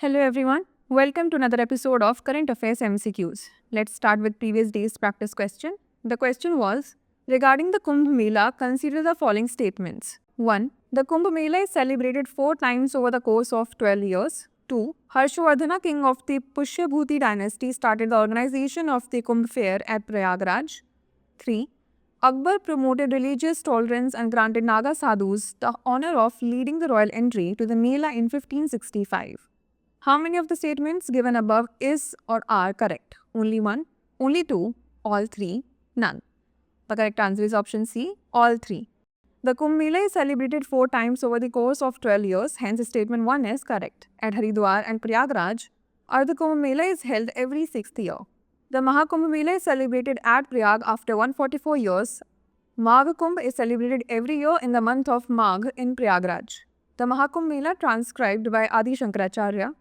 Hello everyone. Welcome to another episode of Current Affairs MCQs. Let's start with previous day's practice question. The question was, regarding the Kumbh Mela, consider the following statements. 1. The Kumbh Mela is celebrated 4 times over the course of 12 years. 2. Harshvardhana, king of the Pushyabhuti dynasty, started the organization of the Kumbh fair at Prayagraj. 3. Akbar promoted religious tolerance and granted Naga sadhus the honor of leading the royal entry to the Mela in 1565. How many of the statements given above is or are correct? Only one, only two, all three, none. The correct answer is option C, all three. The Kumbh Mela is celebrated 4 times over the course of 12 years, hence statement 1 is correct. At Haridwar and Prayagraj, the Kumbh Mela is held every 6th year. The Mahakumbh Mela is celebrated at Prayag after 144 years. Magh Kumbh is celebrated every year in the month of Magh in Prayagraj. The Mahakumbh Mela, transcribed by Adi Shankaracharya,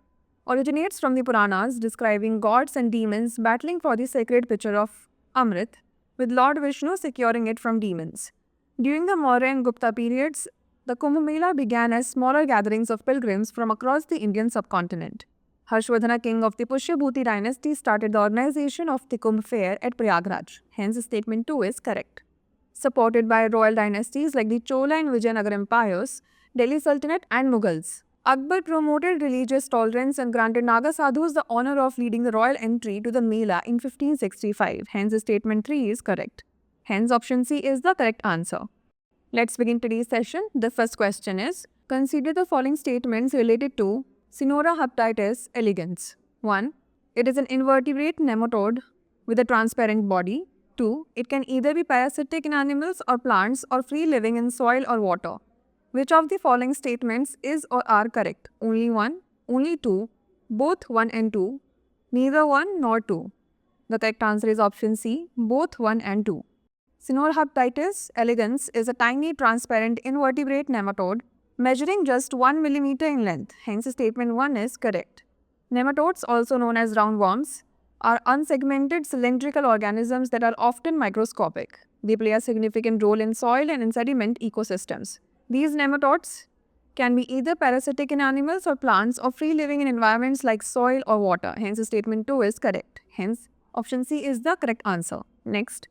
originates from the Puranas describing gods and demons battling for the sacred pitcher of Amrit, with Lord Vishnu securing it from demons. During the Maurya and Gupta periods, the Kumbh Mela began as smaller gatherings of pilgrims from across the Indian subcontinent. Harshvardhana, king of the Pushyabhuti dynasty, started the organization of the Kumbh fair at Prayagraj. Hence, statement 2 is correct. Supported by royal dynasties like the Chola and Vijayanagar empires, Delhi Sultanate and Mughals, Akbar promoted religious tolerance and granted Naga sadhus the honor of leading the royal entry to the Mela in 1565. Hence, statement 3 is correct. Hence, option C is the correct answer. Let's begin today's session. The first question is, consider the following statements related to Cynorrhaptitis elegans. 1. It is an invertebrate nematode with a transparent body. 2. It can either be parasitic in animals or plants or free living in soil or water. Which of the following statements is or are correct? Only one, only two, both 1 and 2, neither 1 nor 2. The correct answer is option C, both 1 and 2. Cynorrhaptitis elegans is a tiny transparent invertebrate nematode measuring just 1 millimeter in length. Hence, statement 1 is correct. Nematodes, also known as roundworms, are unsegmented cylindrical organisms that are often microscopic. They play a significant role in soil and in sediment ecosystems. These nematodes can be either parasitic in animals or plants or free living in environments like soil or water. Hence, statement 2 is correct. Hence, option C is the correct answer. Next,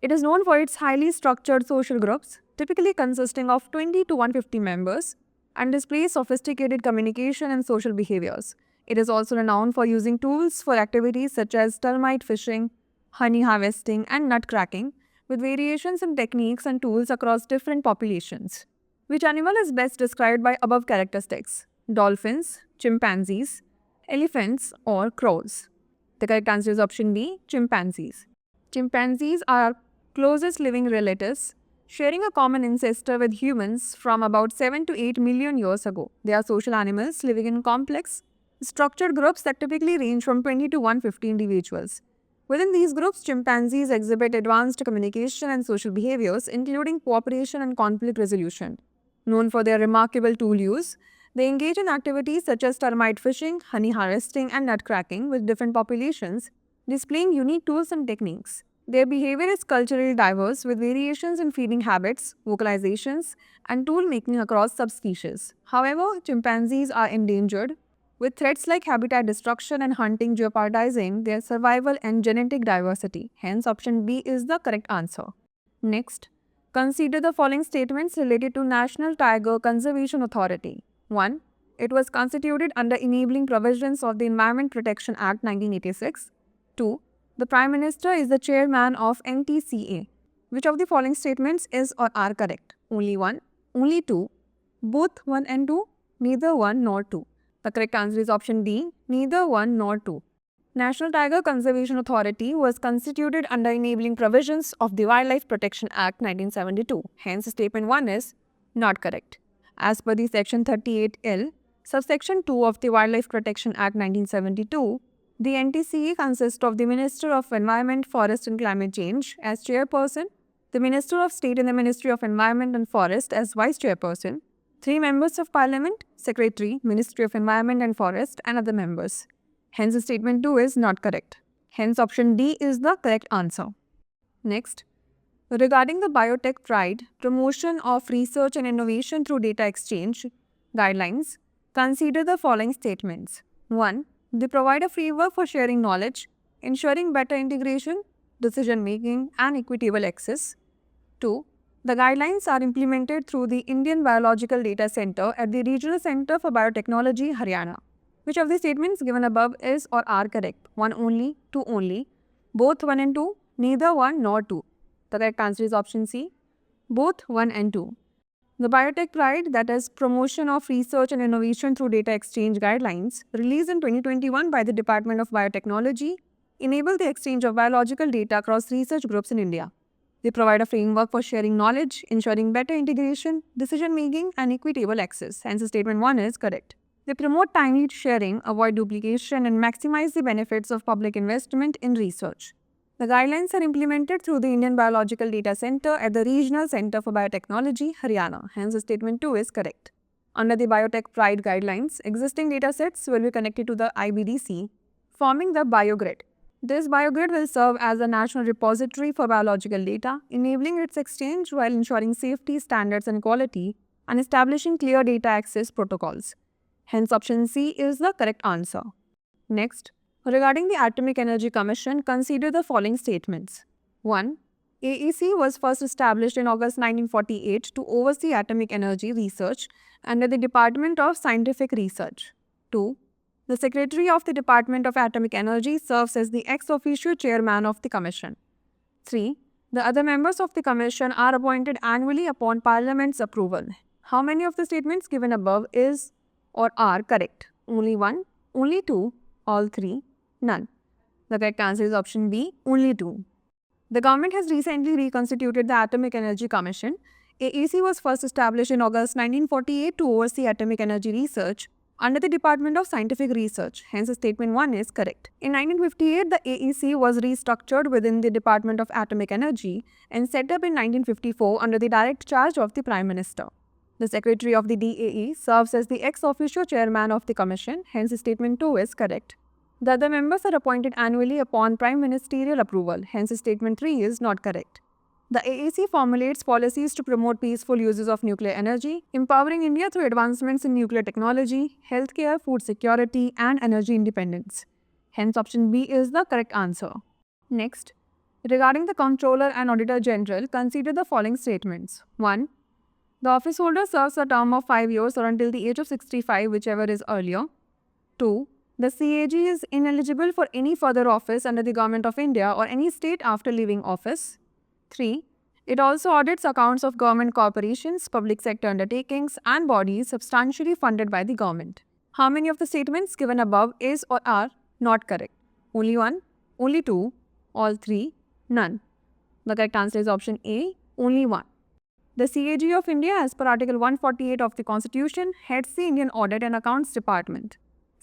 it is known for its highly structured social groups, typically consisting of 20 to 150 members, and displays sophisticated communication and social behaviors. It is also renowned for using tools for activities such as termite fishing, honey harvesting, and nut cracking, with variations in techniques and tools across different populations. Which animal is best described by above characteristics? Dolphins, chimpanzees, elephants, or crows? The correct answer is option B, chimpanzees. Chimpanzees are closest living relatives, sharing a common ancestor with humans from about 7 to 8 million years ago. They are social animals living in complex, structured groups that typically range from 20 to 150 individuals. Within these groups, chimpanzees exhibit advanced communication and social behaviors, including cooperation and conflict resolution. Known for their remarkable tool use, they engage in activities such as termite fishing, honey harvesting, and nut cracking with different populations, displaying unique tools and techniques. Their behavior is culturally diverse, with variations in feeding habits, vocalizations, and tool making across subspecies. However, chimpanzees are endangered, with threats like habitat destruction and hunting jeopardizing their survival and genetic diversity. Hence, option B is the correct answer. Next, consider the following statements related to National Tiger Conservation Authority. 1. It was constituted under enabling provisions of the Environment Protection Act 1986. 2. The Prime Minister is the chairman of NTCA. Which of the following statements is or are correct? Only one, only two, both 1 and 2, neither 1 nor 2. The correct answer is option D, neither 1 nor 2. National Tiger Conservation Authority was constituted under enabling provisions of the Wildlife Protection Act 1972. Hence, statement 1 is not correct. As per the section 38L, subsection 2 of the Wildlife Protection Act 1972, the NTCA consists of the Minister of Environment, Forest and Climate Change as chairperson, the Minister of State in the Ministry of Environment and Forest as vice chairperson, 3 members of Parliament, Secretary, Ministry of Environment and Forest, and other members. Hence, statement 2 is not correct. Hence, option D is the correct answer. Next, regarding the Biotech Pride, promotion of research and innovation through data exchange guidelines, consider the following statements. 1. They provide a framework for sharing knowledge, ensuring better integration, decision making, and equitable access. 2. The guidelines are implemented through the Indian Biological Data Center at the Regional Center for Biotechnology, Haryana. Which of the statements given above is or are correct? 1 only, 2 only, both 1 and 2, neither 1 nor 2. The correct answer is option C, both 1 and 2. The Biotech Pride, that is promotion of research and innovation through data exchange guidelines, released in 2021 by the Department of Biotechnology, enable the exchange of biological data across research groups in India. They provide a framework for sharing knowledge, ensuring better integration, decision-making, and equitable access. Hence, statement 1 is correct. They promote timely sharing, avoid duplication, and maximize the benefits of public investment in research. The guidelines are implemented through the Indian Biological Data Center at the Regional Center for Biotechnology, Haryana. Hence, statement 2 is correct. Under the Biotech Pride guidelines, existing datasets will be connected to the IBDC, forming the BioGrid. This BioGrid will serve as a national repository for biological data, enabling its exchange while ensuring safety, standards, and quality, and establishing clear data access protocols. Hence, option C is the correct answer. Next, regarding the Atomic Energy Commission, consider the following statements. 1. AEC was first established in August 1948 to oversee atomic energy research under the Department of Scientific Research. 2. The Secretary of the Department of Atomic Energy serves as the ex officio chairman of the Commission. 3. The other members of the Commission are appointed annually upon Parliament's approval. How many of the statements given above is or are correct? Only 1, only 2, all 3, none. The correct answer is option B, only 2. The government has recently reconstituted the Atomic Energy Commission. AEC was first established in August 1948 to oversee atomic energy research under the Department of Scientific Research. Hence, statement 1 is correct. In 1958, the AEC was restructured within the Department of Atomic Energy and set up in 1954 under the direct charge of the Prime Minister. The Secretary of the DAE serves as the ex officio chairman of the Commission. Hence, statement 2 is correct. The other members are appointed annually upon Prime Ministerial approval. Hence, statement 3 is not correct. The AEC formulates policies to promote peaceful uses of nuclear energy, empowering India through advancements in nuclear technology, healthcare, food security, and energy independence. Hence, option B is the correct answer. Next, regarding the Comptroller and Auditor General, consider the following statements. 1. The office holder serves a term of 5 years or until the age of 65, whichever is earlier. 2. The CAG is ineligible for any further office under the Government of India or any state after leaving office. 3. It also audits accounts of government corporations, public sector undertakings, and bodies substantially funded by the government. How many of the statements given above is or are not correct? Only 1, only 2, all 3, none. The correct answer is option A, only 1. The CAG of India, as per Article 148 of the Constitution, heads the Indian Audit and Accounts Department.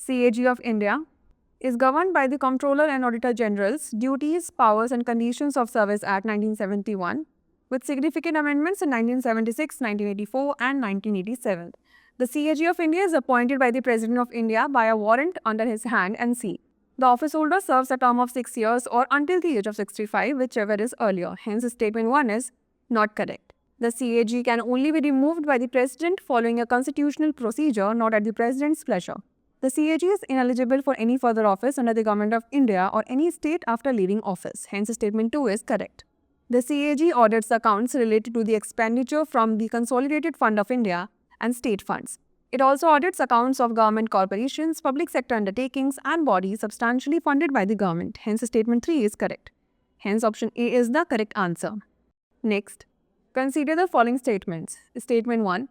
CAG of India is governed by the Comptroller and Auditor General's Duties, Powers and Conditions of Service Act 1971, with significant amendments in 1976, 1984 and 1987. The CAG of India is appointed by the President of India by a warrant under his hand and seal. The office holder serves a term of 6 years or until the age of 65, whichever is earlier. Hence, statement 1 is not correct. The CAG can only be removed by the President following a constitutional procedure, not at the President's pleasure. The CAG is ineligible for any further office under the Government of India or any state after leaving office. Hence, statement 2 is correct. The CAG audits accounts related to the expenditure from the Consolidated Fund of India and state funds. It also audits accounts of government corporations, public sector undertakings, and bodies substantially funded by the government. Hence, statement 3 is correct. Hence, option A is the correct answer. Next, consider the following statements. Statement 1.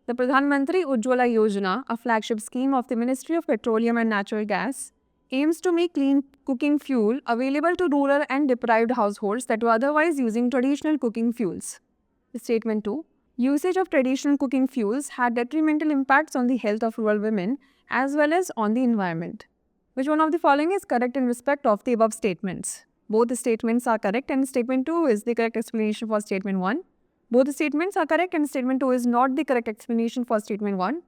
The Pradhan Mantri Ujjwala Yojana, a flagship scheme of the Ministry of Petroleum and Natural Gas, aims to make clean cooking fuel available to rural and deprived households that were otherwise using traditional cooking fuels. Statement 2. Usage of traditional cooking fuels had detrimental impacts on the health of rural women as well as on the environment. Which one of the following is correct in respect of the above statements? Both the statements are correct and statement 2 is the correct explanation for statement 1. Both the statements are correct and statement 2 is not the correct explanation for statement 1.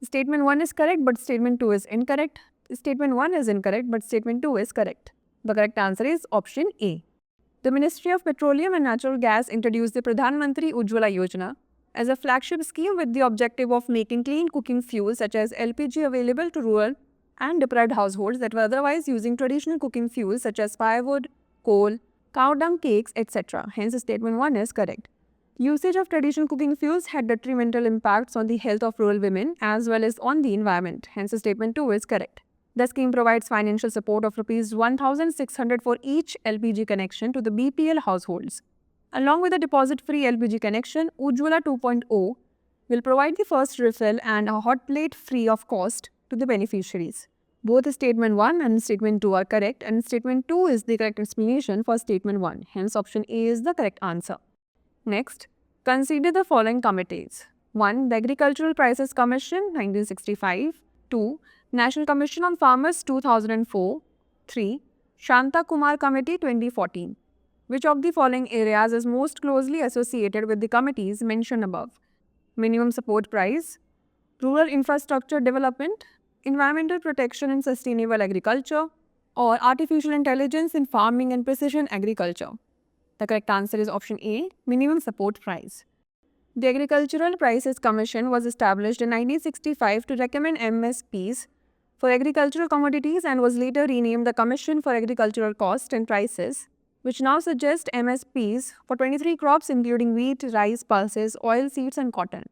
Statement 1 is correct but statement 2 is incorrect. Statement 1 is incorrect but statement 2 is correct. The correct answer is option A. The Ministry of Petroleum and Natural Gas introduced the Pradhan Mantri Ujjwala Yojana as a flagship scheme with the objective of making clean cooking fuels such as LPG available to rural and deprived households that were otherwise using traditional cooking fuels such as firewood, coal, cow dung cakes, etc. Hence, statement 1 is correct. Usage of traditional cooking fuels had detrimental impacts on the health of rural women as well as on the environment. Hence, statement 2 is correct. The scheme provides financial support of Rs 1,600 for each LPG connection to the BPL households. Along with a deposit-free LPG connection, Ujjwala 2.0 will provide the first refill and a hot plate free of cost to the beneficiaries. Both statement 1 and statement 2 are correct, and statement 2 is the correct explanation for statement 1. Hence, option A is the correct answer. Next, consider the following committees. 1. The Agricultural Prices Commission 1965. 2. National Commission on Farmers 2004. 3. Shanta Kumar Committee 2014. Which of the following areas is most closely associated with the committees mentioned above? Minimum support price, rural infrastructure development, environmental protection and sustainable agriculture, or artificial intelligence in farming and precision agriculture? The correct answer is option A, minimum support price. The Agricultural Prices Commission was established in 1965 to recommend MSPs for agricultural commodities and was later renamed the Commission for Agricultural Cost and Prices, which now suggests MSPs for 23 crops including wheat, rice, pulses, oilseeds and cotton.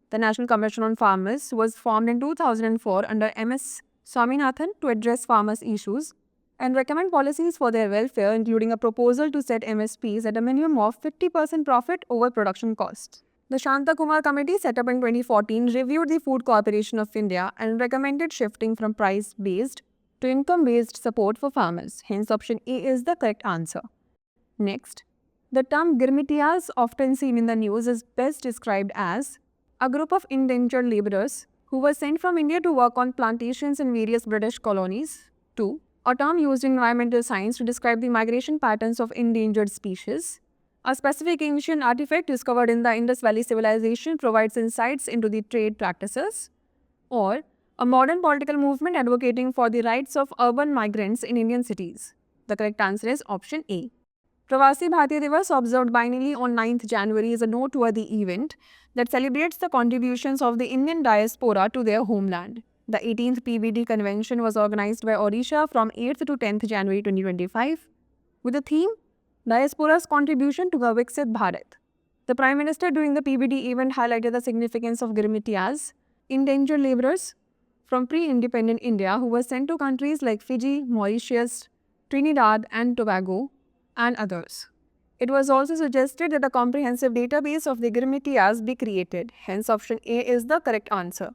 The National Commission on Farmers was formed in 2004 under M.S. Swaminathan to address farmers' issues and recommend policies for their welfare, including a proposal to set MSPs at a minimum of 50% profit over production costs. The Shanta Kumar Committee, set up in 2014, reviewed the Food Corporation of India and recommended shifting from price-based to income-based support for farmers. Hence, option A is the correct answer. Next, the term Girmitias, often seen in the news, is best described as a group of indentured labourers who were sent from India to work on plantations in various British colonies. 2. A term used in environmental science to describe the migration patterns of endangered species. A specific ancient artifact discovered in the Indus Valley Civilization provides insights into the trade practices. Or a modern political movement advocating for the rights of urban migrants in Indian cities. The correct answer is option A. Pravasi Bharatiya Divas, observed biennially on 9th January, is a noteworthy event that celebrates the contributions of the Indian diaspora to their homeland. The 18th PBD convention was organized by Odisha from 8th to 10th January 2025 with the theme Diaspora's Contribution to a Viksit Bharat. The Prime Minister during the PBD event highlighted the significance of Girmitias, indentured labourers from pre-independent India who were sent to countries like Fiji, Mauritius, Trinidad and Tobago, and others. It was also suggested that a comprehensive database of the Girmitias be created. Hence, option A is the correct answer.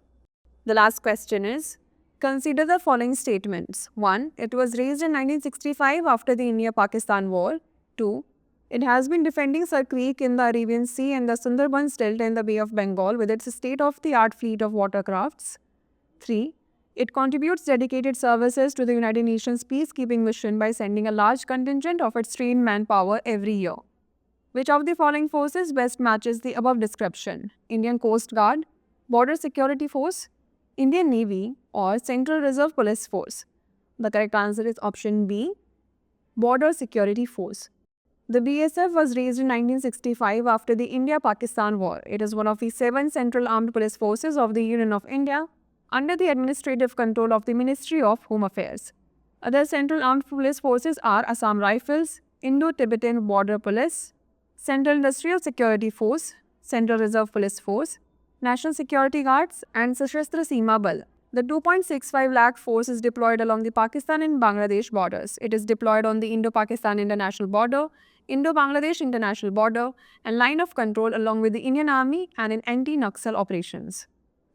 The last question is, consider the following statements. 1. It was raised in 1965 after the India-Pakistan War. 2. It has been defending Sar Creek in the Arabian Sea and the Sundarbans Delta in the Bay of Bengal with its state-of-the-art fleet of watercrafts. 3. It contributes dedicated services to the United Nations peacekeeping mission by sending a large contingent of its trained manpower every year. Which of the following forces best matches the above description? Indian Coast Guard, Border Security Force, Indian Navy, or Central Reserve Police Force? The correct answer is option B, Border Security Force. The BSF was raised in 1965 after the India-Pakistan War. It is one of the 7 Central Armed Police Forces of the Union of India under the administrative control of the Ministry of Home Affairs. Other Central Armed Police Forces are Assam Rifles, Indo-Tibetan Border Police, Central Industrial Security Force, Central Reserve Police Force, National Security Guards, and Sashastra Seema Bal. The 2.65 lakh force is deployed along the Pakistan and Bangladesh borders. It is deployed on the Indo-Pakistan International Border, Indo-Bangladesh International Border, and line of control along with the Indian Army and in anti-Naxal operations.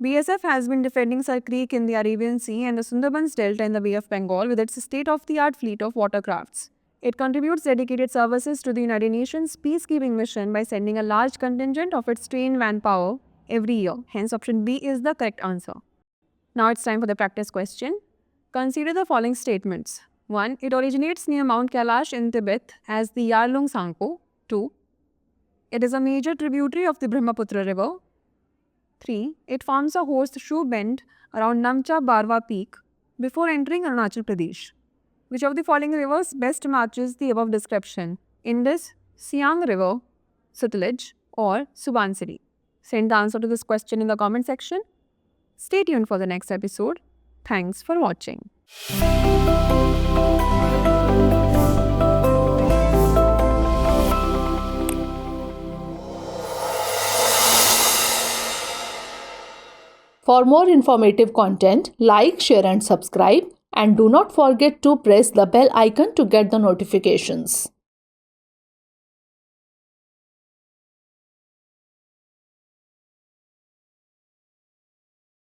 BSF has been defending Sar Creek in the Arabian Sea and the Sundarbans Delta in the Bay of Bengal with its state-of-the-art fleet of watercrafts. It contributes dedicated services to the United Nations peacekeeping mission by sending a large contingent of its trained manpower every year. Hence, option B is the correct answer. Now it's time for the practice question. Consider the following statements. 1. It originates near Mount Kailash in Tibet as the Yarlung Tsangpo. 2. It is a major tributary of the Brahmaputra River. 3. It forms a horseshoe bend around Namcha Barwa Peak before entering Arunachal Pradesh. Which of the following rivers best matches the above description? Indus, Siang River, Sutlej, or Subansiri? Send the answer to this question in the comment section. Stay tuned for the next episode. Thanks for watching. For more informative content, like, share and subscribe, and do not forget to press the bell icon to get the notifications.